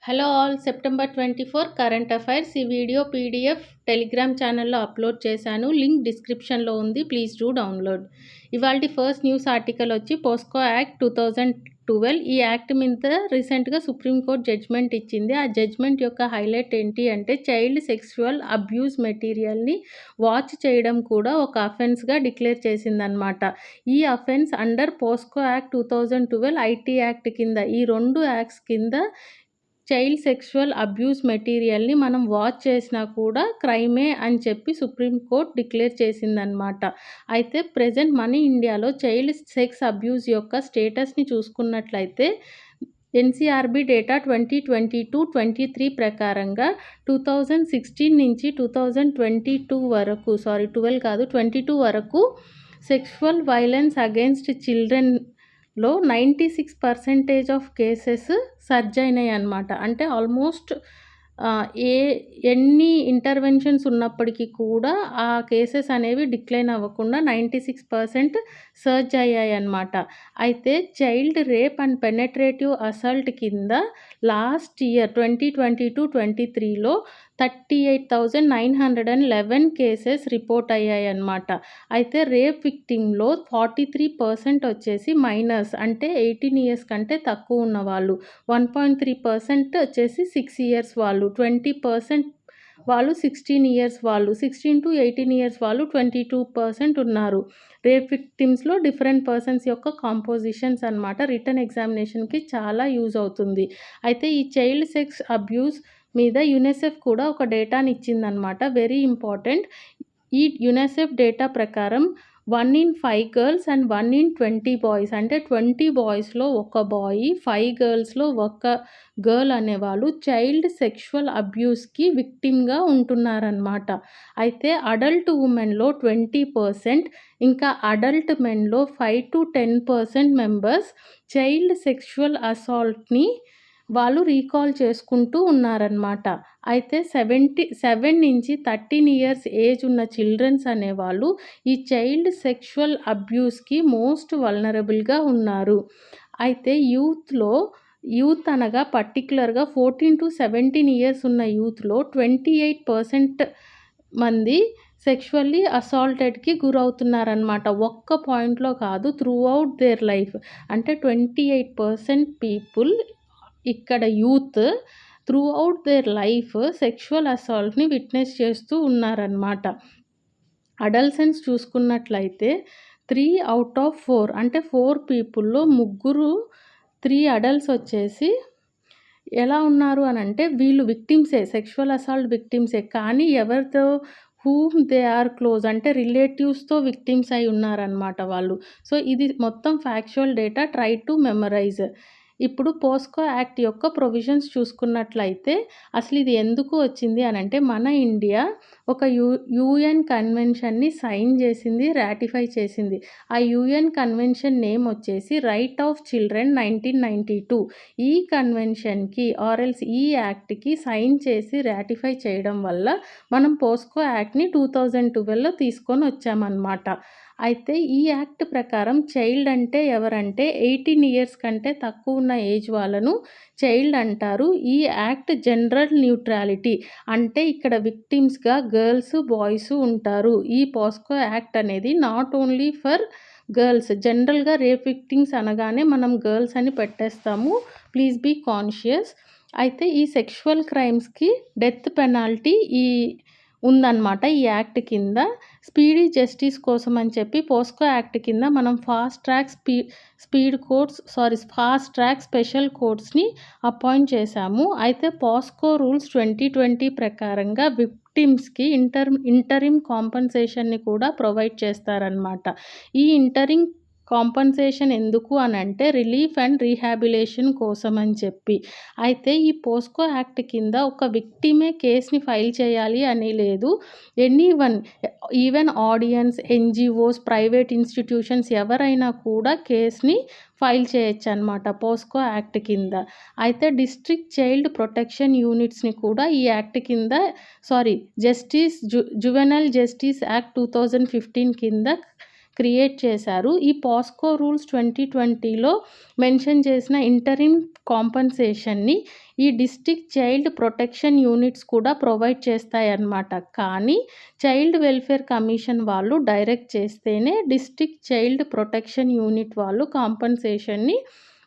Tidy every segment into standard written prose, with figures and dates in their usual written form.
Hello all September 24 current affairs ఈ video PDF Telegram ఛానల్లో upload చేశాను. లింక్ డిస్క్రిప్షన్లో ఉంది. Please do download. ఇవాళ ఫస్ట్ న్యూస్ ఆర్టికల్ వచ్చి పోస్కో యాక్ట్ 2012. ఈ యాక్ట్ మీద రీసెంట్గా సుప్రీంకోర్టు జడ్జ్మెంట్ ఇచ్చింది. ఆ జడ్జ్మెంట్ యొక్క హైలైట్ ఏంటి అంటే చైల్డ్ సెక్సువల్ అబ్యూస్ మెటీరియల్ని వాచ్ చేయడం కూడా ఒక అఫెన్స్గా డిక్లేర్ చేసిందనమాట. ఈ offence under POCSO act 2012 IT act కింద ఈ రెండు యాక్ట్స్ కింద చైల్డ్ సెక్సువల్ అబ్యూస్ మెటీరియల్ని మనం వాచ్ చేసినా కూడా క్రైమే అని చెప్పి సుప్రీంకోర్టు డిక్లేర్ చేసిందనమాట. అయితే ప్రెజెంట్ మన ఇండియాలో చైల్డ్ సెక్స్ అబ్యూస్ యొక్క స్టేటస్ని చూసుకున్నట్లయితే ఎన్సీఆర్బీ డేటా 2022-23 ప్రకారంగా 2016 నుంచి 2022 వరకు 22 వరకు సెక్షువల్ వైలెన్స్ అగెన్స్ట్ చిల్డ్రన్లో 96% ఆఫ్ కేసెస్ సర్జ్ అయినాయి అన్నమాట. అంటే ఆల్మోస్ట్ ఎన్ని ఇంటర్వెన్షన్స్ ఉన్నప్పటికీ కూడా ఆ కేసెస్ అనేవి డిక్లైన్ అవ్వకుండా 96% సర్జ్ అయ్యాయి అన్నమాట. అయితే చైల్డ్ రేప్ అండ్ పెనెట్రేటివ్ అసల్ట్ కింద లాస్ట్ ఇయర్ 2022-23లో 38,911 కేసెస్ రిపోర్ట్ అయ్యాయి అన్నమాట. అయితే రేప్ విక్టిమ్లో 43% వచ్చేసి మైనర్స్, అంటే 18 ఇయర్స్ కంటే తక్కువ ఉన్న వాళ్ళు, 1.3% వచ్చేసి 6 ఇయర్స్ వాళ్ళు, 20% వాళ్ళు 16 ఇయర్స్ వాళ్ళు, 16 to 18 ఇయర్స్ వాళ్ళు 22% ఉన్నారు. రేప్ విక్టిమ్స్లో డిఫరెంట్ పర్సన్స్ యొక్క కాంపోజిషన్స్ అన్నమాట. రిటర్న్ ఎగ్జామినేషన్కి చాలా యూజ్ అవుతుంది. అయితే ఈ చైల్డ్ సెక్స్ అబ్యూస్ మీద యునిసెఫ్ కూడా ఒక డేటాని ఇచ్చిందనమాట. Very important. ఈ యునిసెఫ్ డేటా ప్రకారం 1 in 5 girls and 1 in 20 boys, అంటే 20 బాయ్స్లో ఒక బాయ్, 5 గర్ల్స్లో ఒక గర్ల్ అనేవాళ్ళు చైల్డ్ సెక్షువల్ అబ్యూస్కి విక్టిమ్గా ఉంటున్నారన్నమాట. అయితే అడల్ట్ ఉమెన్లో 20%, ఇంకా అడల్ట్ మెన్లో 5 to 10% మెంబర్స్ చైల్డ్ సెక్షువల్ అసాల్ట్ని వాళ్ళు రీకాల్ చేసుకుంటూ ఉన్నారన్నమాట. అయితే 77 నుంచి 13 ఇయర్స్ ఏజ్ ఉన్న చిల్డ్రన్స్ అనేవాళ్ళు ఈ చైల్డ్ సెక్షువల్ అబ్యూస్కి మోస్ట్ వల్నరబుల్గా ఉన్నారు. అయితే యూత్ అనగా పర్టికులర్గా 14 to 17 ఇయర్స్ ఉన్న యూత్లో 28% మంది సెక్షువల్లీ అసాల్టెడ్కి గురవుతున్నారనమాట. ఒక్క పాయింట్లో కాదు, త్రూ అవుట్ దేర్ లైఫ్. అంటే 28% పీపుల్, ఇక్కడ youth throughout their life sexual అసాల్ట్ని విట్నెస్ చేస్తూ ఉన్నారనమాట. అడల్సెన్స్ చూసుకున్నట్లయితే 3 out of 4, అంటే 4 పీపుల్లో 3 అడల్ట్స్ వచ్చేసి ఎలా ఉన్నారు అని అంటే వీళ్ళు విక్టిమ్సే, సెక్షువల్ అసాల్ట్ విక్టిమ్సే, కానీ ఎవరితో హూమ్ దే ఆర్ క్లోజ్, అంటే రిలేటివ్స్తో విక్టిమ్స్ అయి ఉన్నారనమాట వాళ్ళు. సో ఇది మొత్తం factual data, try to memorise. ఇప్పుడు పోస్కో యాక్ట్ యొక్క ప్రొవిజన్స్ చూసుకున్నట్లయితే అసలు ఇది ఎందుకు వచ్చింది అని అంటే మన ఇండియా ఒక యూఎన్ కన్వెన్షన్ని సైన్ చేసింది, రాటిఫై చేసింది. ఆ యూఎన్ కన్వెన్షన్ నేమ్ వచ్చేసి రైట్ ఆఫ్ చిల్డ్రన్ 1992. ఈ కన్వెన్షన్కి ఆర్ఎల్స్ ఈ యాక్ట్కి సైన్ చేసి రాటిఫై చేయడం వల్ల మనం పోస్కో యాక్ట్ని 2012లో తీసుకొని వచ్చామన్నమాట. అయితే ఈ యాక్ట్ ప్రకారం చైల్డ్ అంటే ఎవరంటే 18 ఇయర్స్ కంటే తక్కువ ఉన్న ఏజ్ వాళ్ళను చైల్డ్ అంటారు. ఈ యాక్ట్ జెండర్ న్యూట్రాలిటీ, అంటే ఇక్కడ విక్టిమ్స్గా గర్ల్స్, బాయ్స్ ఉంటారు. ఈ పోస్కో యాక్ట్ అనేది నాట్ ఓన్లీ ఫర్ గర్ల్స్. జనరల్గా రేప్ విక్టిమ్స్ అనగానే మనం గర్ల్స్ అని పెట్టేస్తాము. Please be conscious. అయితే ఈ సెక్షువల్ క్రైమ్స్కి డెత్ పెనాల్టీ ఉందన్నమాట ఈ యాక్ట్ కింద. స్పీడీ జస్టిస్ కోసం అని చెప్పి పోస్కో యాక్ట్ కింద మనం ఫాస్ట్ ట్రాక్ స్పెషల్ కోర్ట్స్ని అపాయింట్ చేశాము. అయితే పోస్కో రూల్స్ 2020 ప్రకారంగా విక్టిమ్స్కి ఇంటరిమ్ కాంపన్సేషన్ని కూడా ప్రొవైడ్ చేస్తారనమాట. ఈ ఇంటరిమ్ కాంపన్సేషన్ ఎందుకు అని అంటే రిలీఫ్ అండ్ రీహాబిలేషన్ కోసం అని చెప్పి. అయితే ఈ పోస్కో యాక్ట్ కింద ఒక విక్టిమే కేస్ని ఫైల్ చేయాలి అని లేదు. Anyone, even audience, NGOs, private institutions ఎవరైనా కూడా కేస్ని ఫైల్ చేయొచ్చు అనమాట పోస్కో యాక్ట్ కింద. అయితే డిస్ట్రిక్ట్ చైల్డ్ ప్రొటెక్షన్ యూనిట్స్ని కూడా ఈ యాక్ట్ కింద జువెనైల్ జస్టిస్ యాక్ట్ 2015 కింద క్రియేట్ చేశారు. ఈ పోస్కో రూల్స్ 2020లో మెన్షన్ చేసిన ఇంటరిమ్ కాంపన్సేషన్ని ఈ డిస్ట్రిక్ట్ చైల్డ్ ప్రొటెక్షన్ యూనిట్స్ కూడా ప్రొవైడ్ చేస్తాయన్నమాట. కానీ చైల్డ్ వెల్ఫేర్ కమిషన్ వాళ్ళు డైరెక్ట్ చేస్తేనే డిస్ట్రిక్ట్ చైల్డ్ ప్రొటెక్షన్ యూనిట్ వాళ్ళు కాంపెన్సేషన్‌ని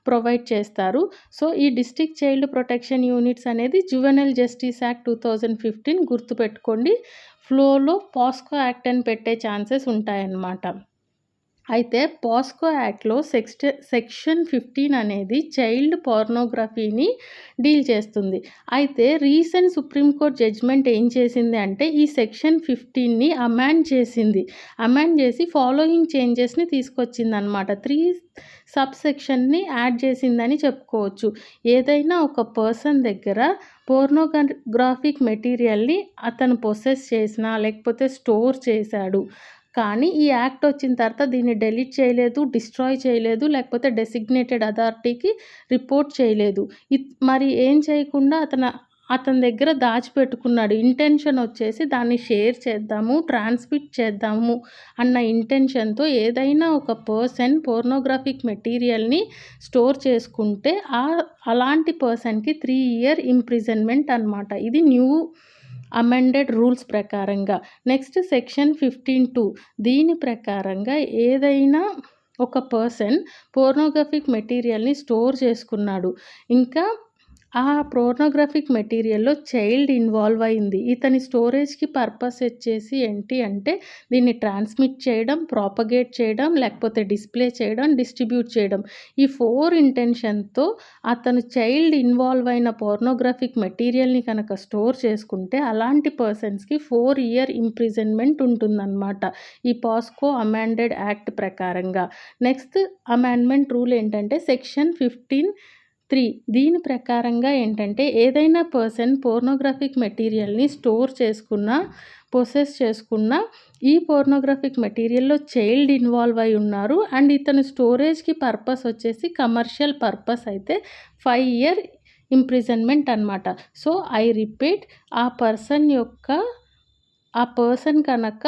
ప్రొవైడ్ చేస్తారు. సో, ఈ డిస్ట్రిక్ట్ చైల్డ్ ప్రొటెక్షన్ యూనిట్స్ అనేది జువెనైల్ జస్టిస్ యాక్ట్ 2015 గుర్తుపెట్టుకోండి. ఫ్లోలో పాస్కో యాక్ట్ అని పెట్టే ఛాన్సెస్ ఉంటాయన్నమాట. అయితే పాస్కో యాక్ట్‌లో సెక్షన్ 15 అనేది చైల్డ్ పోర్నోగ్రఫీని డీల్ చేస్తుంది. అయితే రీసెంట్ సుప్రీంకోర్ట్ జడ్జ్‌మెంట్ ఏం చేసింది అంటే ఈ సెక్షన్ 15ని అమెండ్ చేసింది. అమెండ్ చేసి ఫాలోయింగ్ చేంజెస్‌ని తీసుకొచ్చిందనమాట. 3 సబ్ సెక్షన్‌ని యాడ్ చేసిందని చెప్పుకోవచ్చు. ఏదైనా ఒక పర్సన్ దగ్గర పోర్నోగ్రాఫిక్ మెటీరియల్‌ని అతను పొసెస్ చేసినా లేకపోతే స్టోర్ చేశాడు. కానీ ఈ యాక్ట్ వచ్చిన తర్వాత దీన్ని డెలీట్ చేయలేదు, డిస్ట్రాయ్ చేయలేదు, లేకపోతే డెసిగ్నేటెడ్ అథారిటీకి రిపోర్ట్ చేయలేదు. మరి ఏం చేయకుండా అతని దగ్గర దాచిపెట్టుకున్నాడు. ఇంటెన్షన్ వచ్చేసి దాన్ని షేర్ చేద్దాము, ట్రాన్స్మిట్ చేద్దాము అన్న ఇంటెన్షన్‌తో ఏదైనా ఒక పర్సన్ పోర్నోగ్రాఫిక్ మెటీరియల్‌ని స్టోర్ చేసుకుంటే అలాంటి పర్సన్‌కి 3 ఇయర్ ఇంప్రిజన్మెంట్ అనమాట. ఇది న్యూ అమెండెడ్ రూల్స్ ప్రకారంగా. నెక్స్ట్ సెక్షన్ 15(2) దీని ప్రకారంగా ఏదైనా ఒక పర్సన్ పోర్నోగ్రాఫిక్ మెటీరియల్‌ని స్టోర్ చేసుకున్నాడు. ఇంకా ఆ పోర్నోగ్రాఫిక్ మెటీరియల్‌లో చైల్డ్ ఇన్వాల్వ్ అయింది. ఇతని స్టోరేజ్‌కి పర్పస్ వచ్చేసి ఏంటి అంటే దీన్ని ట్రాన్స్మిట్ చేయడం, ప్రాపగేట్ చేయడం, లేకపోతే డిస్ప్లే చేయడం, డిస్ట్రిబ్యూట్ చేయడం. ఈ 4 ఇంటెన్షన్‌తో అతను చైల్డ్ ఇన్వాల్వ్ అయిన పోర్నోగ్రాఫిక్ మెటీరియల్‌ని కనుక స్టోర్ చేసుకుంటే అలాంటి పర్సన్స్‌కి 4 ఇయర్ ఇంప్రిజన్మెంట్ ఉంటుందన్నమాట. ఈ పాస్కో అమెండెడ్ యాక్ట్ ప్రకారంగా. నెక్స్ట్ అమెండ్మెంట్ రూల్ ఏంటంటే సెక్షన్ 15(3) దీని ప్రకారంగా ఏంటంటే ఏదైనా పర్సన్ పోర్నోగ్రాఫిక్ మెటీరియల్‌ని స్టోర్ చేసుకున్నా, పొసెస్ చేసుకున్నా ఈ పోర్నోగ్రాఫిక్ మెటీరియల్‌లో చైల్డ్ ఇన్వాల్వ్ అయి ఉన్నారు అండ్ ఇతని స్టోరేజ్‌కి పర్పస్ వచ్చేసి కమర్షియల్ పర్పస్ అయితే 5 ఇయర్ ఇంప్రిజన్మెంట్ అనమాట. సో, ఐ రిపీట్ ఆ పర్సన్ కనుక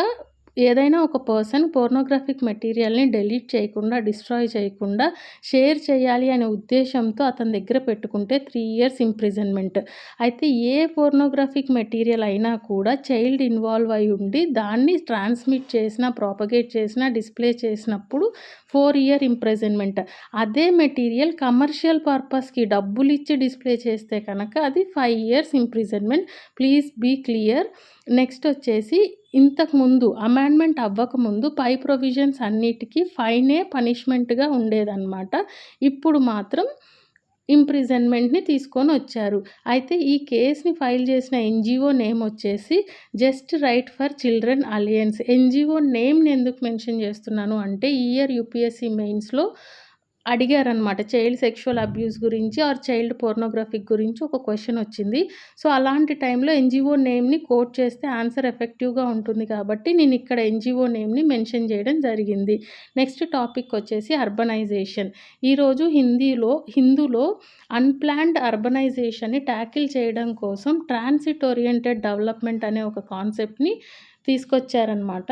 ఏదైనా ఒక పర్సన్ పోర్నోగ్రాఫిక్ మెటీరియల్‌ని డెలీట్ చేయకుండా, డిస్ట్రాయ్ చేయకుండా షేర్ చేయాలి అనే ఉద్దేశంతో అతని దగ్గర పెట్టుకుంటే 3 ఇయర్స్ ఇంప్రిజన్మెంట్. అయితే ఏ పోర్నోగ్రాఫిక్ మెటీరియల్ అయినా కూడా చైల్డ్ ఇన్వాల్వ్ అయి ఉండి దాన్ని ట్రాన్స్మిట్ చేసినా, ప్రాపగేట్ చేసినా, డిస్ప్లే చేసినప్పుడు 4 ఇయర్ ఇంప్రిజన్మెంట్. అదే మెటీరియల్ కమర్షియల్ పర్పస్‌కి డబ్బులిచ్చి డిస్ప్లే చేస్తే కనుక అది 5 years imprisonment. Please be clear. Next వచ్చేసి ఇంతకుముందు అమెండ్మెంట్ అవ్వకముందు పై ప్రొవిజన్స్ అన్నిటికీ ఫైనే పనిష్మెంట్‌గా ఉండేదన్నమాట. ఇప్పుడు మాత్రం ఇంప్రిజన్మెంట్‌ని తీసుకొనొచ్చారు. అయితే ఈ కేస్‌ని ఫైల్ చేసిన ఎన్‌జీఓ నేమ్ వచ్చేసి just right for children alliance. NGO నేమ్‌ని ఎందుకు మెన్షన్ చేస్తున్నాను అంటే ఈ ఇయర్ యూపీఎస్సీ మెయిన్స్‌లో అడిగారనమాట. చైల్డ్ సెక్షువల్ అబ్యూస్ గురించి ఆర్ చైల్డ్ పోర్నోగ్రఫిక్ గురించి ఒక క్వెషన్ వచ్చింది. సో, అలాంటి టైంలో ఎన్‌జీఓ నేమ్‌ని కోట్ చేస్తే ఆన్సర్ ఎఫెక్టివ్‌గా ఉంటుంది కాబట్టి నేను ఇక్కడ ఎన్‌జీఓ నేమ్‌ని మెన్షన్ చేయడం జరిగింది. నెక్స్ట్ టాపిక్ వచ్చేసి అర్బనైజేషన్. ఈరోజు హిందూలో అన్‌ప్లాన్డ్ అర్బనైజేషన్‌ని ట్యాకిల్ చేయడం కోసం ట్రాన్సిట్ ఓరియెంటెడ్ డెవలప్‌మెంట్ అనే ఒక కాన్సెప్ట్‌ని తీసుకొచ్చారనమాట.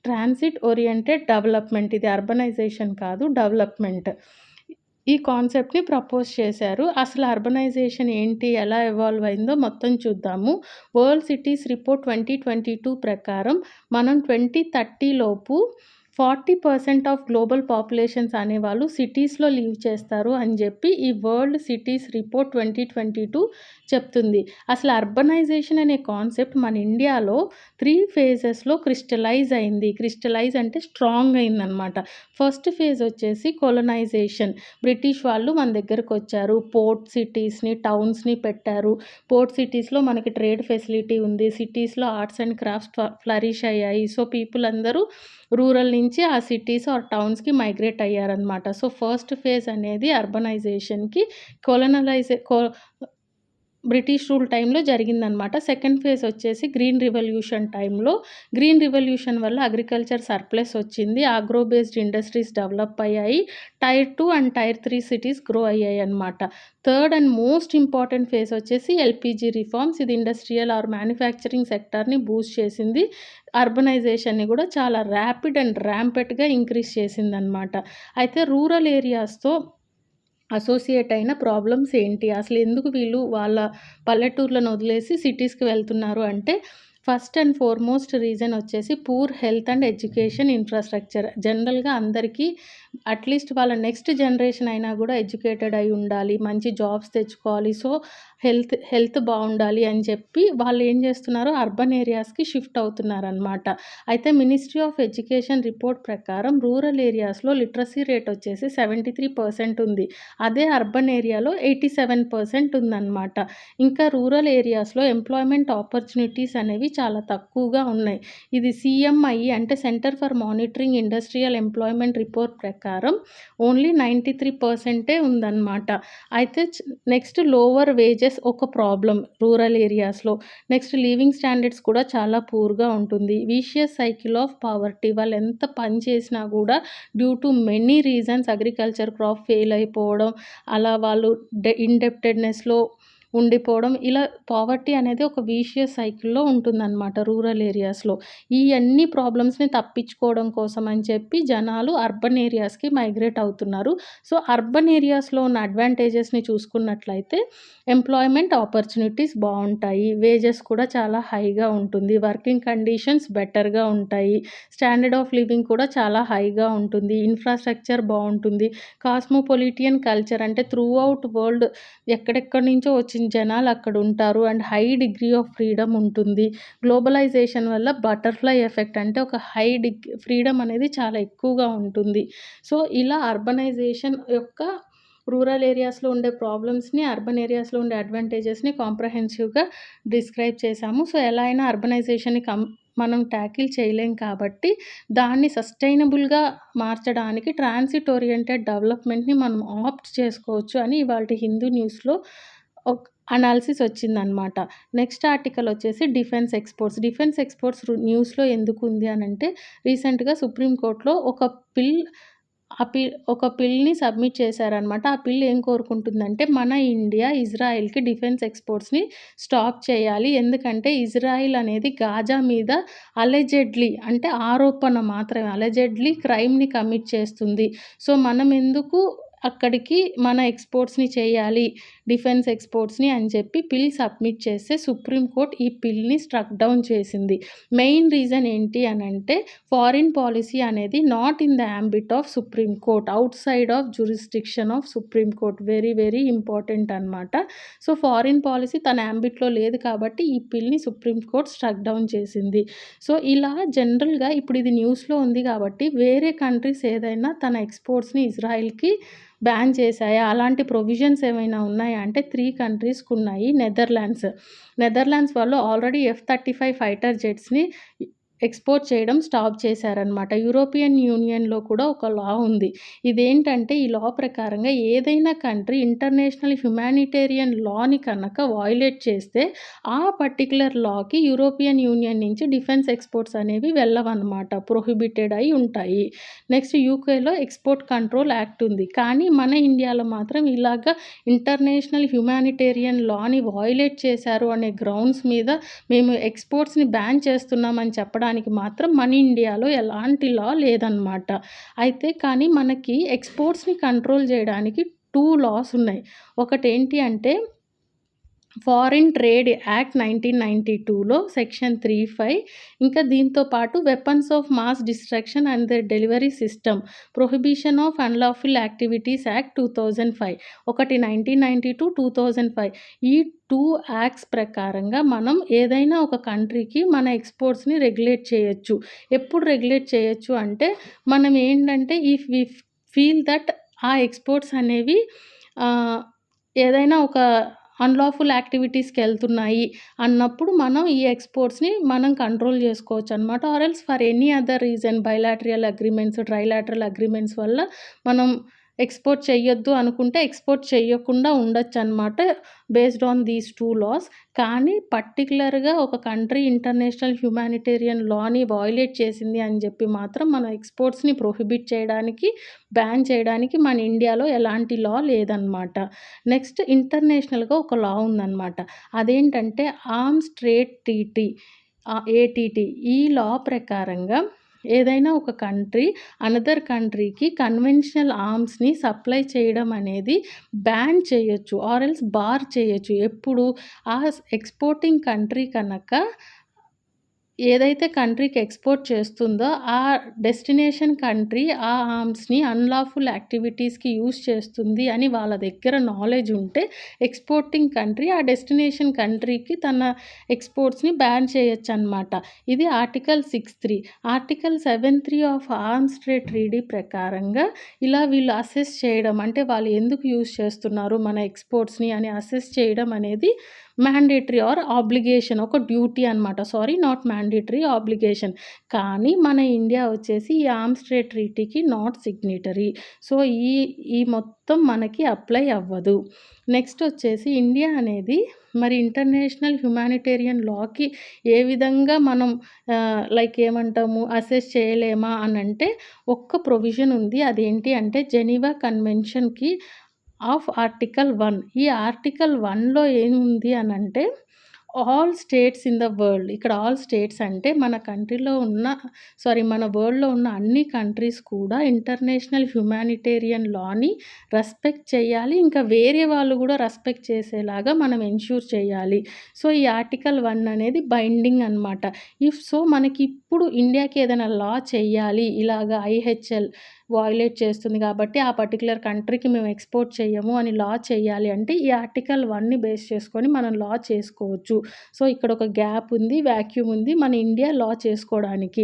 Transit oriented development. ఇది అర్బనైజేషన్ కాదు, డెవలప్‌మెంట్. ఈ కాన్సెప్ట్‌ని ప్రపోజ్ చేశారు. అసలు అర్బనైజేషన్ ఏంటి? ఎలా ఎవాల్వ్ అయిందో మొత్తం చూద్దాము. వరల్డ్ సిటీస్ రిపోర్ట్ 2022 ప్రకారం మనం 2030 లోపు 40% ఆఫ్ గ్లోబల్ పాపులేషన్స్ అనేవాళ్ళు సిటీస్‌లో లివ్ చేస్తారు అని చెప్పి ఈ వరల్డ్ సిటీస్ రిపోర్ట్ 2022 చెప్తుంది. అసలు అర్బనైజేషన్ అనే కాన్సెప్ట్ మన ఇండియాలో 3 ఫేజెస్‌లో క్రిస్టలైజ్ అయింది. క్రిస్టలైజ్ అంటే స్ట్రాంగ్ అయిందనమాట. ఫస్ట్ ఫేజ్ వచ్చేసి కొలనైజేషన్. బ్రిటిష్ వాళ్ళు మన దగ్గరకొచ్చారు. పోర్ట్ సిటీస్‌ని, టౌన్స్‌ని పెట్టారు. పోర్ట్ సిటీస్‌లో మనకి ట్రేడ్ ఫెసిలిటీ ఉంది. సిటీస్‌లో ఆర్ట్స్ అండ్ క్రాఫ్ట్స్ ఫ్లరిష్ అయ్యాయి. సో, పీపుల్ అందరూ రూరల్ నుంచి ఆ సిటీస్ ఆర్ టౌన్స్‌కి మైగ్రేట్ అయ్యారనమాట. సో, ఫస్ట్ ఫేజ్ అనేది అర్బనైజేషన్‌కి బ్రిటిష్ రూల్ టైంలో జరిగిందనమాట. సెకండ్ ఫేజ్ వచ్చేసి గ్రీన్ రివల్యూషన్ టైంలో. గ్రీన్ రివల్యూషన్ వల్ల అగ్రికల్చర్ సర్ప్లస్ వచ్చింది. ఆగ్రో బేస్డ్ ఇండస్ట్రీస్ డెవలప్ అయ్యాయి. Tier 2 and tier 3 cities grow అయ్యాయన్నమాట. Third and most important phase వచ్చేసి ఎల్‌పీజీ రిఫార్మ్స్. ఇది ఇండస్ట్రియల్ ఆర్ మ్యానుఫ్యాక్చరింగ్ సెక్టార్‌ని బూస్ట్ చేసింది. అర్బనైజేషన్‌ని కూడా చాలా ర్యాపిడ్ అండ్ ర్యాంపెట్‌గా ఇంక్రీజ్ చేసిందనమాట. అయితే రూరల్ ఏరియాస్‌తో అసోసియేట్ అయిన ప్రాబ్లమ్స్ ఏంటి? అసలెందుకు వీళ్ళు వాళ్ళ పల్లెటూర్లను వదిలేసి సిటీస్‌కి వెళ్తున్నారు అంటే, ఫస్ట్ అండ్ ఫార్‌మోస్ట్ రీజన్ వచ్చేసి poor health and education infrastructure. జనరల్‌గా అందరికీ అట్‌లీస్ట్ వాళ్ళ నెక్స్ట్ జనరేషన్ అయినా గూడా ఎడ్యుకేటెడ్ అయి ఉండాలి. మంచి జాబ్స్ తెచ్చుకోవాలి. సో, హెల్త్ బావుండాలి అని చెప్పి వాళ్ళేం జేస్తున్నారు, అర్బన్ ఏరియాస్‌కి షిఫ్ట్ అవుతున్నారనమాట. అయితే మినిస్ట్రీ ఆఫ్ ఎడ్యుకేషన్ రిపోర్ట్ ప్రకారం రూరల్ ఏరియాస్‌లో లిటరసీ రేట్ వచ్చేసి 73% ఉంది. అదే అర్బన్ ఏరియాలో 87% ఉందనమాట. ఇంకా రూరల్ ఏరియాస్‌లో ఎంప్లాయ్‌మెంట్ ఆపర్చునిటీస్ అనేవి చాలా తక్కువగా ఉన్నాయి. ఇది సీఎంఐ అంటే centre for monitoring industrial employment report ప్రకారం ఓన్లీ 93% ఉందనమాట. అయితే నెక్స్ట్ లోవర్ వేజెస్ ఒక ప్రాబ్లమ్ రూరల్ ఏరియాస్‌లో. నెక్స్ట్ లివింగ్ స్టాండర్డ్స్ కూడా చాలా పూర్‌గా ఉంటుంది. Vicious cycle of poverty. వాళ్ళెంత పని చేసినా గూడా due to many reasons agriculture crop fail అయిపోవడం, అలా వాళ్ళు ఇండెప్టెడ్‌నెస్‌లో ఉండిపోవడం, ఇలా పావర్టీ అనేది ఒక విషియస్ సైకిల్‌లో ఉంటుందన్నమాట రూరల్ ఏరియాస్‌లో. ఈ అన్ని ప్రాబ్లమ్స్‌ని తప్పించుకోవడం కోసం అని చెప్పి జనాలు అర్బన్ ఏరియాస్‌కి మైగ్రేట్ అవుతున్నారు. సో, అర్బన్ ఏరియాస్‌లో ఉన్న అడ్వాంటేజెస్‌ని చూసుకున్నట్లయితే ఎంప్లాయ్‌మెంట్ ఆపర్చునిటీస్ బావుంటాయి. వేజెస్ కూడా చాలా హైగా ఉంటుంది. వర్కింగ్ కండిషన్స్ బెటర్‌గా ఉంటాయి. స్టాండర్డ్ ఆఫ్ లివింగ్ కూడా చాలా హైగా ఉంటుంది. ఇన్‌ఫ్రాస్ట్రక్చర్ బావుంటుంది. కాస్మోపొలిటియన్ కల్చర్ అంటే త్రూ ఔట్ వరల్డ్ ఎక్కడెక్కడి నుంచో వచ్చిన జనాలు అక్కడుంటారు. And high degree of freedom ఉంటుంది. గ్లోబలైజేషన్ వల్ల బటర్‌ఫ్లై ఎఫెక్ట్ అంటే ఒక హై ఫ్రీడమ్ అనేది చాలా ఎక్కువగా ఉంటుంది. సో, ఇలా అర్బనైజేషన్ యొక్క రూరల్ ఏరియాస్‌లో ఉండే ప్రాబ్లమ్స్‌ని, అర్బన్ ఏరియాస్‌లో ఉండే అడ్వాంటేజెస్‌ని కాంప్రహెన్సివ్‌గా డిస్క్రైబ్ చేశాము. సో, ఎలా అయినా అర్బనైజేషన్‌ని మనం టాకిల్ చేయలేం కాబట్టి, దాన్ని సస్టైనబుల్‌గా మార్చడానికి ట్రాన్సిట్ ఓరియెంటెడ్ డెవలప్‌మెంట్‌ని మనం ఆప్ట్ చేసుకోవచ్చు అని ఇవాల్టి హిందూ న్యూస్‌లో అనాలిసిస్ వచ్చిందనమాట. నెక్స్ట్ ఆర్టికల్ వచ్చేసి డిఫెన్స్ ఎక్స్‌పోర్ట్స్. డిఫెన్స్ ఎక్స్‌పోర్ట్స్ న్యూస్‌లో ఎందుకుంది అనంటే, రీసెంట్‌గా సుప్రీం కోర్ట్‌లో బిల్ ఒక బిల్‌ని సబ్మిట్ చేశారనమాట. ఆ బిల్ ఏం కోరుకుంటుందంటే, మన ఇండియా ఇజ్రాయెల్‌కి డిఫెన్స్ ఎక్స్‌పోర్ట్స్‌ని స్టాప్ చేయాలి. ఎందుకంటే, ఇజ్రాయిల్ అనేది గాజా మీద అలెజెడ్‌లీ అంటే ఆరోపణ మాత్రమే. అలెజెడ్‌లీ క్రైమ్‌ని కమిట్ చేస్తుంది. సో, మనం ఎందుకు అక్కడికి మన ఎక్స్‌పోర్ట్స్‌ని చేయాలి, డిఫెన్స్ ఎక్స్‌పోర్ట్స్‌ని అని చెప్పి బిల్ సబ్మిట్ చేస్తే సుప్రీం కోర్ట్ ఈ బిల్‌ని స్ట్రక్ డౌన్ చేసింది. మెయిన్ రీజన్ ఏంటి అనంటే, ఫారిన్ పాలిసీ అనేది not in the ambit of supreme court. Outside of jurisdiction of supreme court. Very, very important అనమాట. సో, ఫారిన్ పాలిసీ తన యాంబిట్‌లో లేదు కాబట్టి ఈ బిల్‌ని సుప్రీం కోర్ట్ స్ట్రక్ డౌన్ చేసింది. సో, ఇలా జనరల్‌గా ఇప్పుడు ఇది న్యూస్‌లో ఉంది కాబట్టి వేరే కంట్రీస్ ఏదైనా తన ఎక్స్‌పోర్ట్స్‌ని ఇజ్రాయెల్‌కి బ్యాన్ చేశాయా? అలాంటి ప్రొవిజన్స్ ఏమైనా ఉన్నాయా అంటే 3 కంట్రీస్‌కున్నాయి. నెదర్లాండ్స్ వాళ్ళు ఆల్రెడీ F-35 ఫైటర్ జెట్స్‌ని ఎక్స్‌పోర్ట్ చేయడం స్టాప్ చేశారనమాట. యూరోపియన్ యూనియన్‌లో కూడా ఒక లా ఉంది. ఇదేంటంటే ఈ లా ప్రకారంగా ఏదైనా కంట్రీ ఇంటర్నేషనల్ హ్యుమానిటేరియన్ లాని కనుక వయోలేట్ చేస్తే ఆ పర్టిక్యులర్ లాకి యూరోపియన్ యూనియన్ నుంచి డిఫెన్స్ ఎక్స్‌పోర్ట్స్ అనేవి వెళ్ళవనమాట. ప్రొహిబిటెడ్ అయి ఉంటాయి. నెక్స్ట్ యూకేలో ఎక్స్‌పోర్ట్ కంట్రోల్ యాక్ట్ ఉంది. కానీ మన ఇండియాలో మాత్రం ఇలాగ ఇంటర్నేషనల్ హ్యుమానిటేరియన్ లాని వయోలేట్ చేశారు అనే గ్రౌండ్స్ మీద మేము ఎక్స్‌పోర్ట్స్‌ని బ్యాన్ చేస్తున్నామని చెప్పడానికి మాత్రం మన ఇండియాలో ఎలాంటి లా లేదనమాట. అయితే కానీ మనకి ఎక్స్‌పోర్ట్స్‌ని కంట్రోల్ చేయడానికి 2 లాస్ ఉన్నాయి. ఒకటేంటి అంటే ఫారిన్ ట్రేడ్ యాక్ట్ 1992లో సెక్షన్ 35 ఇంకా దీంతో పాటు weapons of mass destruction and their delivery system, prohibition of unlawful activities act 2005. ఒకటి 1992, 2005 ఈ 2 యాక్ట్స్ ప్రకారంగా మనం ఏదైనా ఒక కంట్రీకి మన ఎక్స్‌పోర్ట్స్‌ని రెగ్యులేట్ చేయొచ్చు. ఎప్పుడు రెగ్యులేట్ చేయొచ్చు అంటే, మనం ఏంటంటే ఇఫ్ వి ఫీల్ దట్ ఆ ఎక్స్‌పోర్ట్స్ అనేవి ఆహ్, ఏదైనా ఒక అన్‌లాఫుల్ యాక్టివిటీస్‌కెళ్తున్నాయి అన్నప్పుడు మనం ఈ ఎక్స్‌పోర్ట్స్‌ని మనం కంట్రోల్ జేసుకోవచ్చనమాట. Or else for any other reason bilateral agreements, trilateral agreements వల్ల మనం ఎక్స్‌పోర్ట్ చెయ్యొద్దు అనుకుంటే ఎక్స్‌పోర్ట్ చెయ్యకుండా ఉండొచ్చనమాట బేస్డ్ ఆన్ దీస్ 2 లాస్. కానీ పర్టిక్యులర్‌గా ఒక కంట్రీ ఇంటర్నేషనల్ హ్యుమానిటేరియన్ లాని వయోలేట్ చేసింది అని జెప్పి మాత్రం మనం ఎక్స్‌పోర్ట్స్‌ని ప్రొహిబిట్ చేయడానికి, బ్యాన్ చేయడానికి మన ఇండియాలో ఎలాంటి లా లేదనమాట. నెక్స్ట్ ఇంటర్నేషనల్‌గా ఒక లా ఉందనమాట. అదేంటంటే ఆర్మ్స్ ట్రేడ్ ట్రీటీ ఏటీటీ. ఈ లా ప్రకారంగా ఏదైనా ఒక కంట్రీ అనదర్ కంట్రీకి కన్వెన్షనల్ ఆర్మ్స్‌ని సప్లై చేయడం అనేది బ్యాన్ చేయొచ్చు ఆర్ ఎల్స్ బార్ చేయొచ్చు. ఎప్పుడు ఆ ఎక్స్‌పోర్టింగ్ కంట్రీ కనుక ఏదైతే కంట్రీకి ఎక్స్‌పోర్ట్ చేస్తుందో ఆ డెస్టినేషన్ కంట్రీ ఆ ఆర్మ్స్‌ని అన్‌లాఫుల్ యాక్టివిటీస్‌కి యూజ్ చేస్తుంది అని వాళ్ళ దగ్గర నాలెడ్జ్ ఉంటే ఎక్స్‌పోర్టింగ్ కంట్రీ ఆ డెస్టినేషన్ కంట్రీకి తన ఎక్స్‌పోర్ట్స్‌ని బ్యాన్ చేయొచ్చనమాట. ఇది article 6(3). Article 7(3) of arms trade treaty ప్రకారంగా ఇలా వీళ్ళు అసెస్ చేయడం అంటే వాళ్ళు ఎందుకు యూజ్ చేస్తున్నారు మన ఎక్స్‌పోర్ట్స్‌ని అని అసెస్ చేయడం అనేది మ్యాండేటరీ ఆర్ ఆబ్లిగేషన్ ఒక డ్యూటీ అనమాట. Not mandatory obligation. కానీ మన ఇండియా వచ్చేసి ఈ ఆర్మ్స్ ట్రేడ్ ట్రీటీకి నాట్ సిగ్నేటరీ. సో, ఈ ఈ మొత్తం మనకి అప్లై అవ్వదు. నెక్స్ట్ వచ్చేసి ఇండియా అనేది మరి ఇంటర్నేషనల్ హ్యుమానిటేరియన్ లాకి ఏ విధంగా మనం లైక్ ఏమంటాము అసెస్ చేయలేమా అనంటే ఒక్క ప్రొవిజన్ ఉంది. అదేంటి అంటే జెనీవా కన్వెన్షన్‌కి ఆఫ్ ఆర్టికల్ 1. ఈ ఆర్టికల్ 1లో ఏముంది అనంటే all states in the world. ఇక్కడ ఆల్ స్టేట్స్ అంటే మన కంట్రీలో ఉన్న మన వరల్డ్‌లో ఉన్న అన్ని కంట్రీస్ కూడా ఇంటర్నేషనల్ హ్యుమానిటేరియన్ లాని రెస్పెక్ట్ చేయాలి. ఇంకా వేరే వాళ్ళు కూడా రెస్పెక్ట్ చేసేలాగా మనం ఎన్ష్యూర్ చేయాలి. సో, ఈ ఆర్టికల్ 1 అనేది బైండింగ్ అనమాట. మనకి ఇప్పుడు ఇండియాకి ఏదైనా లా చేయాలి ఇలాగా ఐహెచ్ఎల్ వయోలేట్ చేస్తుంది కాబట్టి ఆ పర్టిక్యులర్ కంట్రీకి మేము ఎక్స్‌పోర్ట్ చెయ్యము అని లా చేయాలి అంటే ఈ ఆర్టికల్ 1ని బేస్ చేసుకొని మనం లా చేసుకోవచ్చు. సో, ఇక్కడ ఒక గ్యాప్ ఉంది, వాక్యూమ్ ఉంది మన ఇండియా లా చేసుకోవడానికి.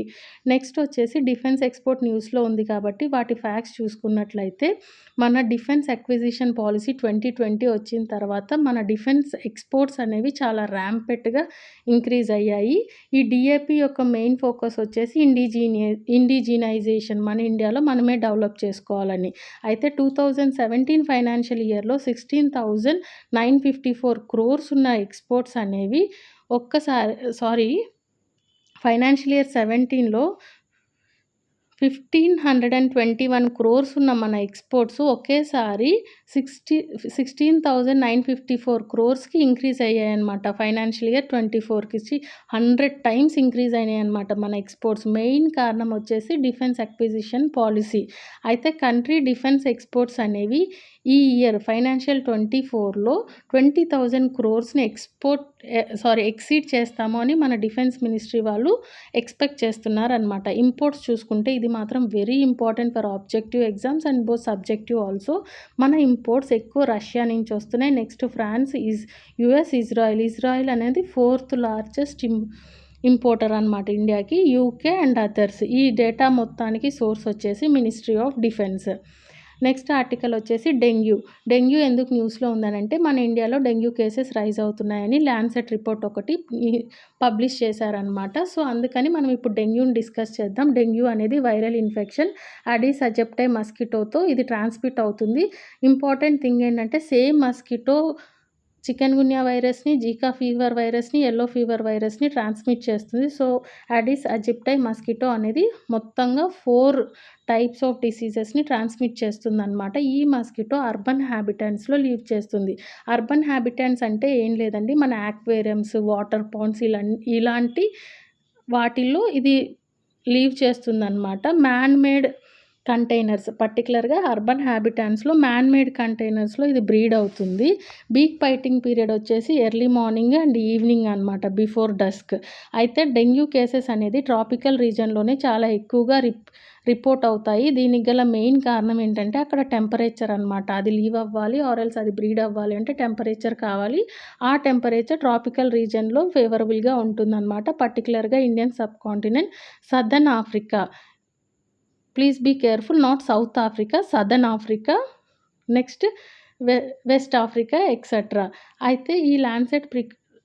నెక్స్ట్ వచ్చేసి డిఫెన్స్ ఎక్స్‌పోర్ట్ న్యూస్‌లో ఉంది కాబట్టి వాటి ఫ్యాక్ట్స్ చూసుకున్నట్లయితే మన డిఫెన్స్ అక్విజిషన్ పాలసీ 2020 వచ్చిన తర్వాత మన డిఫెన్స్ ఎక్స్‌పోర్ట్స్ అనేవి చాలా ర్యాంపెట్‌గా ఇంక్రీజ్ అయ్యాయి. ఈ డీఏపీ యొక్క మెయిన్ ఫోకస్ వచ్చేసి ఇండిజినైజేషన్ మన ఇండియాలో మనమే డెవలప్ చేసుకోవాలని. అయితే 2017 ఫైనాన్షియల్ ఇయర్‌లో 16,954 క్రోర్స్ ఉన్న ఎక్స్‌పోర్ట్స్ అనేవి ఫైనాన్షియల్ ఇయర్ 17లో 1,521 క్రోర్స్ ఉన్న మన ఎక్స్‌పోర్ట్స్ ఒకేసారి 16,954 క్రోర్స్‌కి ఇంక్రీజ్ అయ్యాయన్నమాట. ఫైనాన్షియల్ ఇయర్ 24కి 100 టైమ్స్ ఇంక్రీజ్ అయినాయన్నమాట మన ఎక్స్‌పోర్ట్స్. మెయిన్ కారణం వచ్చేసి డిఫెన్స్ అక్విజిషన్ పాలసీ. అయితే కంట్రీ డిఫెన్స్ ఎక్స్‌పోర్ట్స్ అనేవి ఈ ఇయర్ ఫైనాన్షియల్ 24లో 20,000 క్రోర్స్‌ని ఎక్సీడ్ చేస్తాము అని మన డిఫెన్స్ మినిస్ట్రీ వాళ్ళు ఎక్స్‌పెక్ట్ చేస్తున్నారనమాట. ఇంపోర్ట్స్ చూసుకుంటే ఇది మాత్రం very important for objective exams and both subjective also. మన ఇంపోర్ట్స్ ఎక్కువ రష్యా నుంచి వస్తున్నాయి. నెక్స్ట్ ఫ్రాన్స్, యూఎస్, ఇజ్రాయిల్ అనేది 4th లార్జెస్ట్ ఇంపోర్టర్ అనమాట ఇండియాకి. UK and others. ఈ డేటా మొత్తానికి సోర్స్ వచ్చేసి ministry of defence. Next article వచ్చేసి డెంగ్యూ ఎందుకు న్యూస్లో ఉందనంటే మన ఇండియాలో డెంగ్యూ కేసెస్ రైజ్ అవుతున్నాయని ల్యాన్సెట్ రిపోర్ట్ ఒకటి పబ్లిష్ చేశారనమాట. సో, అందుకని మనం ఇప్పుడు డెంగ్యూని డిస్కస్ చేద్దాం. డెంగ్యూ అనేది వైరల్ ఇన్ఫెక్షన్ అడీస్ అజిప్టై మస్కిటోతో ఇది ట్రాన్స్మిట్ అవుతుంది. ఇంపార్టెంట్ థింగ్ ఏంటంటే సేమ్ మస్కిటో చికెన్ గున్యా వైరస్ని, జీకా ఫీవర్ వైరస్ని, యెల్లో ఫీవర్ వైరస్ని ట్రాన్స్మిట్ చేస్తుంది. సో, అడీస్ అజిప్టై మస్కిటో అనేది మొత్తంగా 4 టైప్స్ ఆఫ్ డిసీజెస్ని ట్రాన్స్మిట్ చేస్తుందన్నమాట. ఈ మస్కిటో అర్బన్ హ్యాబిటెంట్స్లో లీవ్ చేస్తుంది. అర్బన్ హ్యాబిటెంట్స్ అంటే ఏం లేదండి మన యాక్వేరియంస్, వాటర్ పాండ్స్ ఇలాంటి వాటిల్లో ఇది లీవ్ చేస్తుందన్నమాట. మ్యాన్ మేడ్ కంటైనర్స్ పర్టికులర్గా అర్బన్ హ్యాబిటాన్స్లో మ్యాన్ మేడ్ కంటైనర్స్లో ఇది బ్రీడ్ అవుతుంది. బీక్ బైటింగ్ పీరియడ్ వచ్చేసి ఎర్లీ మార్నింగ్ అండ్ ఈవినింగ్ అనమాట బిఫోర్ డస్క్. అయితే డెంగ్యూ కేసెస్ అనేది ట్రాపికల్ రీజన్లోనే చాలా ఎక్కువగా రిపోర్ట్ అవుతాయి. దీనికి గల మెయిన్ కారణం ఏంటంటే అక్కడ టెంపరేచర్ అనమాట. అది లీవ్ అవ్వాలి ఆర్ ఎల్స్ అది బ్రీడ్ అవ్వాలి అంటే టెంపరేచర్ కావాలి. ఆ టెంపరేచర్ ట్రాపికల్ రీజన్లో ఫేవరబుల్గా ఉంటుందన్నమాట. పర్టికులర్గా Indian subcontinent, southern Africa. Please be careful, not South Africa, southern Africa, next west Africa etcetera. అయితే ఈ ల్యాన్సెట్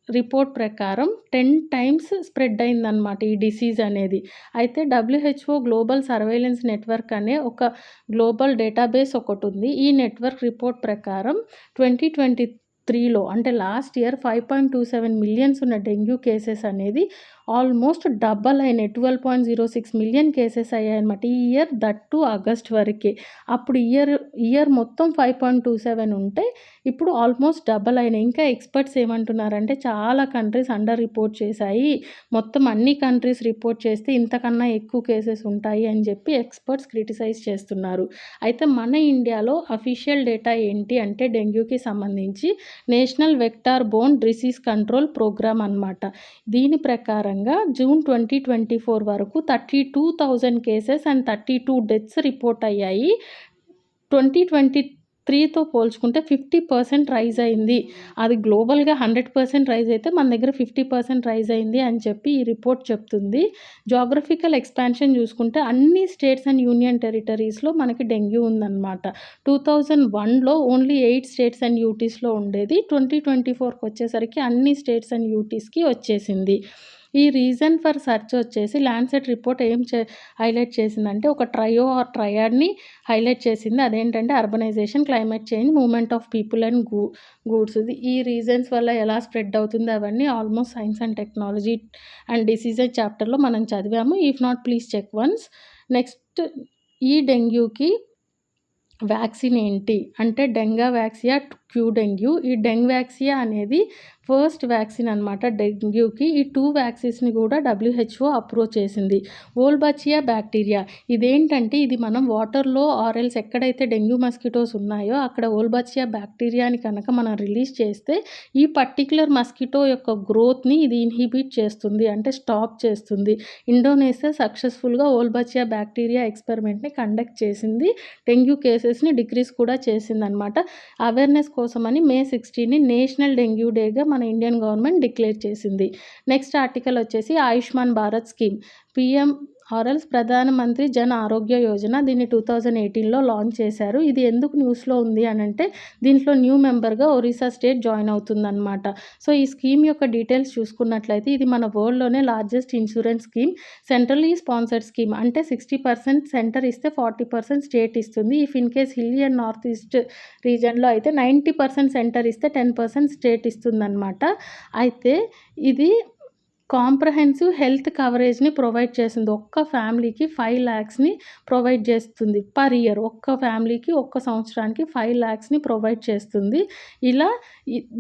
రిపోర్ట్ ప్రకారం 10 టైమ్స్ స్ప్రెడ్ అయిందనమాట ఈ డిసీజ్ అనేది. అయితే WHO గ్లోబల్ సర్వేలెన్స్ నెట్వర్క్ అనే ఒక గ్లోబల్ డేటాబేస్ ఒకటి ఉంది. ఈ నెట్వర్క్ రిపోర్ట్ ప్రకారం 2023లో అంటే లాస్ట్ ఇయర్ 5.27 మిలియన్స్ ఉన్న డెంగ్యూ కేసెస్ అనేది ఆల్మోస్ట్ డబల్ అయినాయి. 12.06 మిలియన్ కేసెస్ అయ్యాయన్నమాట. ఈ ఇయర్ దట్ టు ఆగస్ట్ వరకే. అప్పుడు ఇయర్ మొత్తం 5.27 ఉంటే ఇప్పుడు ఆల్మోస్ట్ డబల్ అయినాయి. ఇంకా ఎక్స్పర్ట్స్ ఏమంటున్నారంటే చాలా కంట్రీస్ అండర్ రిపోర్ట్ చేశాయి. మొత్తం అన్ని కంట్రీస్ రిపోర్ట్ చేస్తే ఇంతకన్నా ఎక్కువ కేసెస్ ఉంటాయి అని చెప్పి ఎక్స్పర్ట్స్ క్రిటిసైజ్ చేస్తున్నారు. అయితే మన ఇండియాలో అఫీషియల్ డేటా ఏంటి అంటే డెంగ్యూకి సంబంధించి national vector borne disease control programme అన్నమాట. దీని ప్రకారంగా జూన్ 2024 వరకు 32,000 కేసెస్ అండ్ 32 డెత్స్ రిపోర్ట్ అయ్యాయి. 2023తో పోల్చుకుంటే 50% రైజ్ అయింది. అది గ్లోబల్‌గా 100% రైజ్ అయితే మన దగ్గర 50% రైజ్ అయింది అని చెప్పి ఈ రిపోర్ట్ చెప్తుంది. జియోగ్రఫికల్ ఎక్స్పాన్షన్ చూసుకుంటే అన్ని స్టేట్స్ అండ్ యూనియన్ టెరిటరీస్‌లో మనకి డెంగ్యూ ఉందన్నమాట. 2001లో ఓన్లీ 8 స్టేట్స్ అండ్ యూటీస్‌లో ఉండేది. 2024కి వచ్చేసరికి అన్ని స్టేట్స్ అండ్ యూటీస్‌కి వచ్చేసింది. ఈ రీజన్ ఫర్ సెర్చ్ వచ్చేసి ల్యాన్సెట్ రిపోర్ట్ ఏం హైలైట్ చేసిందంటే ఒక ట్రయో ఆర్ ట్రయాడ్‌ని హైలైట్ చేసింది. అదేంటంటే urbanisation, climate change, movement of people and goods. ఈ రీజన్స్ వల్ల ఎలా స్ప్రెడ్ అవుతుంది అవన్నీ almost science and technology and diseases చాప్టర్‌లో మనం చదివాము. If not please check once. Next ఈ డెంగ్యూకి వ్యాక్సిన్ ఏంటి అంటే డెంగావాక్సియా, క్యూడెంగ్యూ. ఈ డెంగ్వాక్సియా అనేది ఫస్ట్ వ్యాక్సిన్ అన్నమాట డెంగ్యూకి. ఈ 2 వ్యాక్సిన్స్‌ని కూడా WHO అప్రూవ్ చేసింది. వోల్బచియా బ్యాక్టీరియా ఇదేంటంటే ఇది మనం వాటర్‌లో ఆర్ ఎల్స్ ఎక్కడైతే డెంగ్యూ మస్కిటోస్ ఉన్నాయో అక్కడ వోల్బచియా బ్యాక్టీరియాని కనుక మనం రిలీజ్ చేస్తే ఈ పర్టిక్యులర్ మస్కిటో యొక్క గ్రోత్‌ని ఇది ఇన్హిబిట్ చేస్తుంది, అంటే స్టాప్ చేస్తుంది. ఇండోనేషియా సక్సెస్ఫుల్‌గా వోల్బచియా బ్యాక్టీరియా ఎక్స్పెరిమెంట్‌ని కండక్ట్ చేసింది. డెంగ్యూ కేసెస్‌ని డిక్రీజ్ కూడా చేసిందనమాట. అవేర్‌నెస్ కోసమని May 16ని నేషనల్ డెంగ్యూ డేగా మన ఇండియన్ గవర్నమెంట్ డిక్లేర్ చేసింది. నెక్స్ట్ ఆర్టికల్ వచ్చేసి ఆయుష్మాన్ భారత్ స్కీమ్. పీఎం ఆర్ఎల్స్ ప్రధానమంత్రి జన్ ఆరోగ్య యోజన. దీన్ని 2018లో లాంచ్ చేశారు. ఇది ఎందుకు న్యూస్లో ఉంది అనంటే దీంట్లో న్యూ మెంబర్గా ఒరిస్సా స్టేట్ జాయిన్ అవుతుందన్నమాట. సో ఈ స్కీమ్ యొక్క డీటెయిల్స్ చూసుకున్నట్లయితే ఇది మన వరల్డ్‌లోనే largest insurance scheme. Centrally sponsored scheme. అంటే 60% సెంటర్ ఇస్తే 40% స్టేట్ ఇస్తుంది. If in case hilly and north east రీజన్‌లో అయితే 90% సెంటర్ ఇస్తే 10% స్టేట్ ఇస్తుందన్నమాట. అయితే ఇది కాంప్రహెన్సివ్ హెల్త్ కవరేజ్‌ని ప్రొవైడ్ చేస్తుంది. ఒక్క ఫ్యామిలీకి 5 లాక్స్‌ని ప్రొవైడ్ చేస్తుంది పర్ ఇయర్. ఒక్క ఫ్యామిలీకి ఒక్క సంవత్సరానికి 5 లాక్స్‌ని ప్రొవైడ్ చేస్తుంది. ఇలా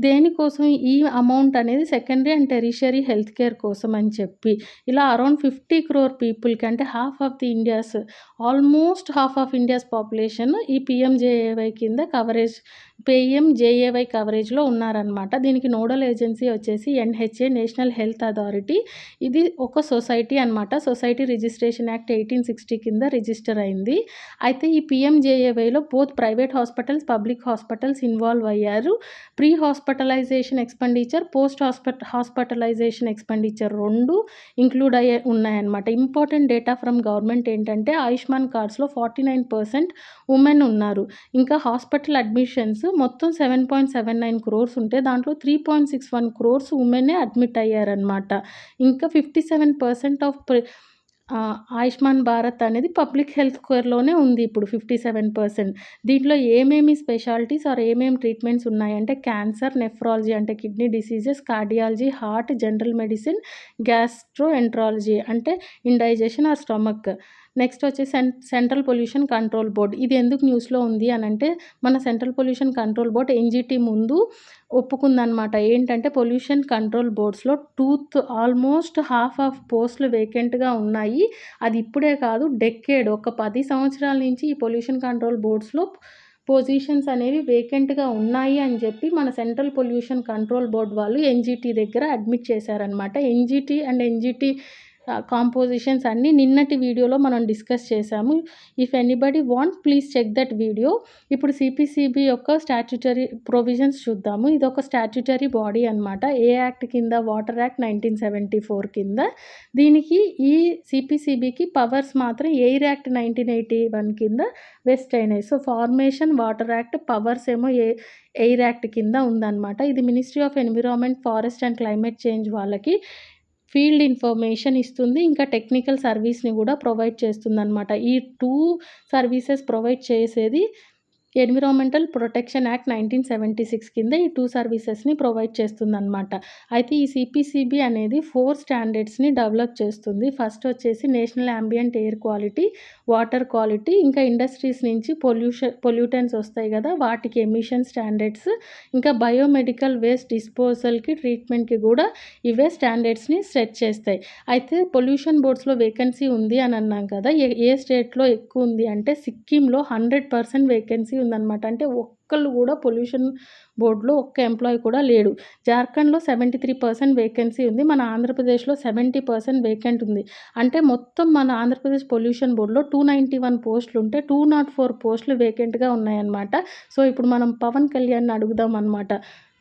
దేనికోసం ఈ అమౌంట్ అనేది secondary and tertiary health care కోసం అని చెప్పి ఇలా అరౌండ్ 50 crore పీపుల్‌కి అంటే almost half of India's population ఈ పీఎంజేఏవై కింద పీఎంజేఏవై కవరేజ్‌లో ఉన్నారనమాట. దీనికి నోడల్ ఏజెన్సీ వచ్చేసి ఎన్‌హెచ్ఏ నేషనల్ హెల్త్ అథారిటీ. ఇది ఒక సొసైటీ అనమాట. సొసైటీ రిజిస్ట్రేషన్ యాక్ట్ 1860 కింద రిజిస్టర్ అయింది. అయితే ఈ పీఎంజేఏవైలో both private hospitals, public hospitals involve అయ్యారు. Pre hospitalisation expenditure, post hospitalisation expenditure 2 include ఉన్నాయన్నమాట. ఇంపార్టెంట్ డేటా ఫ్రమ్ గవర్నమెంట్ ఏంటంటే ఆయుష్మాన్ కార్డ్స్‌లో 49% ఉమెన్ ఉన్నారు. ఇంకా హాస్పిటల్ అడ్మిషన్స్ మొత్తం 7.79 crores ఉంటే దాంట్లో 3.61 crores ఉమెనే అడ్మిట్ అయ్యారనమాట. ఇంకా 57% ఆఫ్ ఆయుష్మాన్ భారత్ అనేది పబ్లిక్ హెల్త్ కేర్‌లోనే ఉంది ఇప్పుడు 57%. దీంట్లో ఏమేమి స్పెషాలిటీస్ ఆర్ ఏమేమి ట్రీట్మెంట్స్ ఉన్నాయంటే క్యాన్సర్, నెఫ్రాలజీ అంటే kidney diseases, cardiology, heart, general medicine, gastroenterology అంటే ఇండైజెషన్ ఆర్ స్టమక్. నెక్స్ట్ వచ్చేసి సెంట్రల్ పొల్యూషన్ కంట్రోల్ బోర్డ్. ఇది ఎందుకు న్యూస్లో ఉంది అనంటే మన central pollution control board NGT ముందు ఒప్పుకుందనమాట. ఏంటంటే పొల్యూషన్ కంట్రోల్ బోర్డ్స్‌లో ఆల్మోస్ట్ హాఫ్ ఆఫ్ పోస్టులు వేకెంట్‌గా ఉన్నాయి. అది ఇప్పుడే కాదు ఒక 10 సంవత్సరాల నుంచి ఈ పొల్యూషన్ కంట్రోల్ బోర్డ్స్‌లో పొజిషన్స్ అనేవి వేకెంట్‌గా ఉన్నాయి అని చెప్పి మన సెంట్రల్ పొల్యూషన్ కంట్రోల్ బోర్డ్ వాళ్ళు ఎన్‌జీటీ దగ్గర అడ్మిట్ చేశారనమాట. ఎన్‌జీటీ కాంపోజిషన్స్ అన్నీ నిన్నటి వీడియోలో మనం డిస్కస్ చేశాము. If anybody want please check that video. ఇప్పుడు సిపిసిబి యొక్క స్టాట్యుటరీ ప్రొవిజన్స్ చూద్దాము. ఇది ఒక స్టాట్యుటరీ బాడీ అనమాట. ఏ యాక్ట్ కింద? వాటర్ యాక్ట్ 1974 కింద. దీనికి ఈ సిపిసిబికి పవర్స్ మాత్రం ఎయిర్ యాక్ట్ 1981 కింద వెస్ట్ అయినాయి. So formation water act, powers ఏమో ఎయిర్ యాక్ట్ కింద ఉందన్నమాట. ఇది ministry of environment, forest and climate change వాళ్ళకి ఫీల్డ్ ఇన్ఫర్మేషన్ ఇస్తుంది. ఇంకా టెక్నికల్ సర్వీస్‌ని కూడా ప్రొవైడ్ చేస్తుందన్నమాట. ఈ 2 సర్వీసెస్ ప్రొవైడ్ చేసేది ఎన్విరాన్మెంటల్ ప్రొటెక్షన్ యాక్ట్ 1976 కింద ఈ 2 సర్వీసెస్‌ని ప్రొవైడ్ చేస్తుందనమాట. అయితే ఈ సిపిసిబి అనేది 4 స్టాండర్డ్స్‌ని డెవలప్ చేస్తుంది. ఫస్ట్ వచ్చేసి national ambient air quality, water quality, ఇంకా ఇండస్ట్రీస్ నుంచి పొల్యూటెంట్స్ వస్తాయి కదా, వాటికి ఎమిషన్ స్టాండర్డ్స్, ఇంకా బయోమెడికల్ వేస్ట్ డిస్పోజల్‌కి, ట్రీట్మెంట్‌కి కూడా ఇవే స్టాండర్డ్స్‌ని సెట్ చేస్తాయి. అయితే పొల్యూషన్ బోర్డ్స్‌లో వేకెన్సీ ఉంది అని అన్నాం కదా. ఏ స్టేట్‌లో ఎక్కువ ఉంది అంటే సిక్కింలో 100% వేకెన్సీ ఉందనమాట. అంటే ఒక్కళ్ళు కూడా పొల్యూషన్ బోర్డ్‌లో ఒక్క ఎంప్లాయీ కూడా లేడు. జార్ఖండ్‌లో 73% వేకెన్సీ ఉంది. మన ఆంధ్రప్రదేశ్‌లో 70% వేకెంట్ ఉంది. అంటే మొత్తం మన ఆంధ్రప్రదేశ్ పొల్యూషన్ బోర్డ్‌లో 291 పోస్టులు ఉంటే 204 పోస్టులు వేకెంట్‌గా ఉన్నాయన్నమాట. సో ఇప్పుడు మనం పవన్ కళ్యాణ్‌ని అడుగుదాం అనమాట.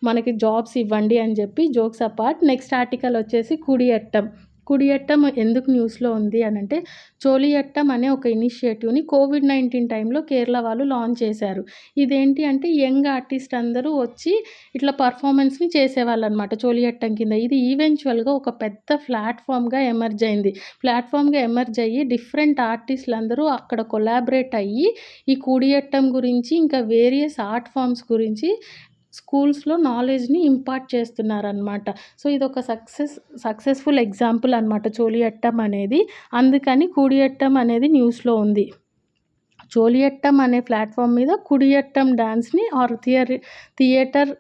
మనకి జాబ్స్ ఇవ్వండి అని చెప్పి. జోక్స్ అపార్ట్, నెక్స్ట్ ఆర్టికల్ వచ్చేసి కుడియట్టం. కుడియట్టం ఎందుకు న్యూస్‌లో ఉంది అనంటే, చోలియట్టం అనే ఒక ఇనిషియేటివ్‌ని కోవిడ్-19 టైంలో కేరళ వాళ్ళు లాంచ్ చేశారు. ఇదేంటి అంటే యంగ్ ఆర్టిస్ట్ అందరూ వచ్చి ఇట్లా పర్ఫార్మెన్స్‌ని చేసేవాళ్ళనమాట చోలియట్టం కింద. ఇది ఈవెంచువల్‌గా ఒక పెద్ద ప్లాట్‌ఫామ్‌గా ఎమర్జ్ అయ్యి డిఫరెంట్ ఆర్టిస్టులందరూ అక్కడ కొలాబరేట్ అయ్యి ఈ కూడియట్టం గురించి, ఇంకా వేరియస్ ఆర్ట్ ఫార్మ్స్ గురించి స్కూల్స్‌లో నాలెడ్జ్‌ని ఇంపార్ట్ చేస్తున్నారనమాట. సో ఇదొక సక్సెస్‌ఫుల్ ఎగ్జాంపుల్ అనమాట చోలియట్టం అనేది. అందుకని కూడియట్టం అనేది న్యూస్‌లో ఉంది. చోలియట్టం అనే ప్లాట్‌ఫామ్ మీద కుడియట్టం డాన్స్‌ని ఆర్ థియేటర్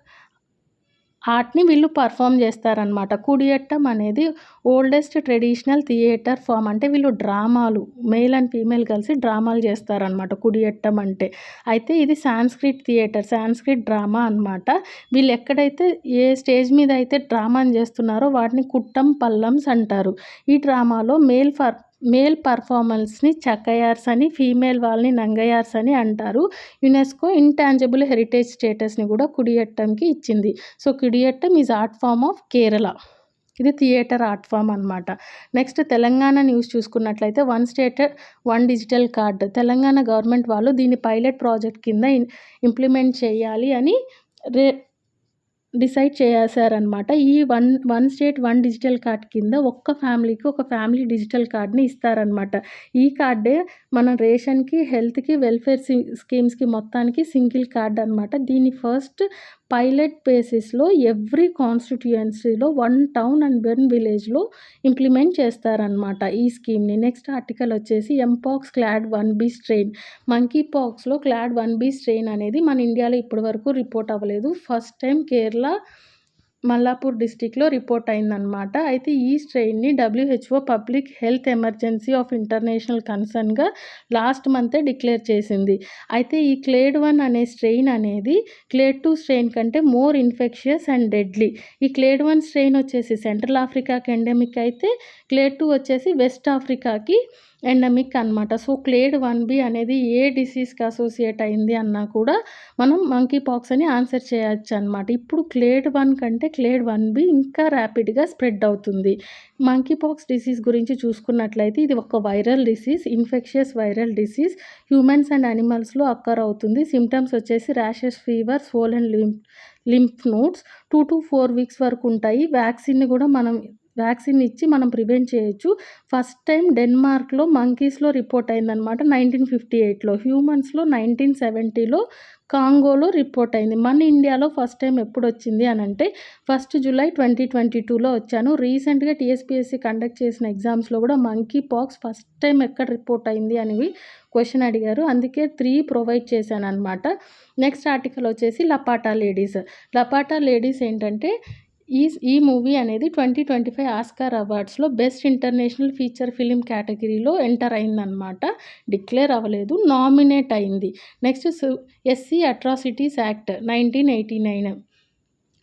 ఆర్ట్‌ని వీళ్ళు పర్ఫార్మ్ చేస్తారనమాట. కూడియట్టం అనేది ఓల్డెస్ట్ ట్రెడిషనల్ థియేటర్ ఫామ్. అంటే వీళ్ళు డ్రామాలు, మేల్ అండ్ ఫీమేల్ కలిసి డ్రామాలు చేస్తారనమాట కూడియట్టం అంటే. అయితే ఇది సాంస్క్రిట్ డ్రామా అనమాట. వీళ్ళు ఎక్కడైతే ఏ స్టేజ్ మీద అయితే డ్రామాని చేస్తున్నారో వాటిని కుట్టం పల్లమ్స్ అంటారు. ఈ డ్రామాలో మేల్ పర్ఫార్మర్స్‌ని చకయార్స్ అని, ఫీమేల్ వాళ్ళని నంగయార్స్ అని అంటారు. యునెస్కో ఇంటాంజిబుల్ హెరిటేజ్ స్టేటస్‌ని కూడా కుడియట్టంకి ఇచ్చింది. So Koodiyattam is art form of Kerala. ఇది థియేటర్ ఆర్ట్ ఫామ్ అనమాట. నెక్స్ట్ తెలంగాణ న్యూస్ చూసుకున్నట్లయితే one state one digital card. Telangana government వాళ్ళు దీన్ని పైలట్ ప్రాజెక్ట్ కింద ఇంప్లిమెంట్ చేయాలి అని డిసైడ్ చేశారనమాట. ఈ one state one digital card కింద ఒక్క ఫ్యామిలీకి ఒక ఫ్యామిలీ డిజిటల్ కార్డ్‌ని ఇస్తారనమాట. ఈ కార్డే మన రేషన్‌కి, హెల్త్‌కి, వెల్ఫేర్ స్కీమ్స్‌కి మొత్తానికి సింగిల్ కార్డ్ అనమాట. దీన్ని ఫస్ట్ పైలట్ బేసిస్‌లో ఎవ్రీ కాన్స్టిట్యుయెన్సీలో 1 టౌన్ అండ్ 1 విలేజ్‌లో ఇంప్లిమెంట్ చేస్తారనమాట ఈ స్కీమ్‌ని. నెక్స్ట్ ఆర్టికల్ వచ్చేసి mpox clade 1B strain. Monkey పాక్స్‌లో క్లాడ్ 1B స్ట్రెయిన్ అనేది మన ఇండియాలో ఇప్పటివరకు రిపోర్ట్ అవ్వలేదు. ఫస్ట్ టైం కేరళ మల్లాపూర్ డిస్ట్రిక్ట్‌లో రిపోర్ట్ అయిందనమాట. అయితే ఈ స్ట్రెయిన్‌ని WHO public health emergency of international కన్సర్న్‌గా లాస్ట్ మంతే డిక్లేర్ చేసింది. అయితే ఈ క్లేడ్ 1 అనే స్ట్రెయిన్ అనేది క్లేడ్ 2 స్ట్రెయిన్ కంటే మోర్ ఇన్ఫెక్షియస్ అండ్ డెడ్లీ. ఈ క్లేడ్ 1 స్ట్రెయిన్ వచ్చేసి సెంట్రల్ ఆఫ్రికాకి ఎండెమిక్ అయితే, క్లేడ్ 2 వచ్చేసి వెస్ట్ ఆఫ్రికాకి ఎండమిక్ అనమాట. సో క్లేడ్ 1B అనేది ఏ డిసీజ్‌కి అసోసియేట్ అయింది అన్నా కూడా మనం మంకీ పాక్స్ అని ఆన్సర్ చేయొచ్చనమాట. ఇప్పుడు క్లేడ్ 1 కంటే క్లేడ్ 1B ఇంకా ర్యాపిడ్‌గా స్ప్రెడ్ అవుతుంది. మంకీ పాక్స్ డిసీజ్ గురించి చూసుకున్నట్లయితే ఇది ఒక viral disease, infectious viral disease. Humans and యానిమల్స్‌లో అక్కర్ అవుతుంది. సింప్టమ్స్ వచ్చేసి rashes, fever, swollen lymph nodes 2-4 weeks వరకు ఉంటాయి. వ్యాక్సిన్ ఇచ్చి మనం ప్రివెంట్ చేయొచ్చు. ఫస్ట్ టైం డెన్మార్క్‌లో మంకీస్‌లో రిపోర్ట్ అయిందనమాట 1958లో. హ్యూమన్స్‌లో 1970లో కాంగోలో రిపోర్ట్ అయింది. మన ఇండియాలో ఫస్ట్ టైం ఎప్పుడొచ్చింది అనంటే 1 జూలై 2022లో వచ్చాను. రీసెంట్‌గా టీఎస్‌పీఎస్సీ కండక్ట్ చేసిన ఎగ్జామ్స్‌లో కూడా మంకీ పాక్స్ ఫస్ట్ టైం ఎక్కడ రిపోర్ట్ అయింది అనేవి క్వెషన్ అడిగారు. అందుకే 3 ప్రొవైడ్ చేశాననమాట. నెక్స్ట్ ఆర్టికల్ వచ్చేసి లపాటా లేడీస్ ఏంటంటే ఈ మూవీ అనేది 2025 ఆస్కార్ అవార్డ్స్‌లో బెస్ట్ ఇంటర్నేషనల్ ఫీచర్ ఫిల్మ్ కేటగిరీలో ఎంటర్ అయిందనమాట. డిక్లేర్ అవ్వలేదు, నామినేట్ అయింది. Next SC atrocities act 1989.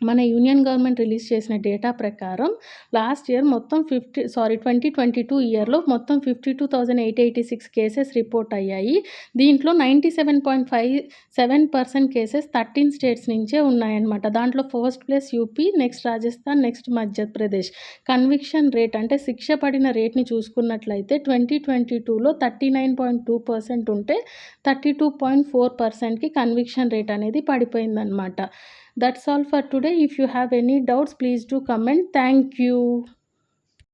మన యూనియన్ గవర్నమెంట్ రిలీజ్ చేసిన డేటా ప్రకారం లాస్ట్ ఇయర్ మొత్తం 2022 ఇయర్లో మొత్తం 52,886 కేసెస్ రిపోర్ట్ అయ్యాయి. దీంట్లో 97.57% కేసెస్ 13 స్టేట్స్ నుంచే ఉన్నాయన్నమాట. దాంట్లో first place UP, next Rajasthan, next Madhya Pradesh. Conviction rate అంటే శిక్ష పడిన రేట్ని చూసుకున్నట్లయితే 2022లో 39.2% ఉంటే 32.4%కి కన్విక్షన్ రేట్ అనేది పడిపోయిందన్నమాట. That's all for today. If you have any doubts, please do comment. Thank you.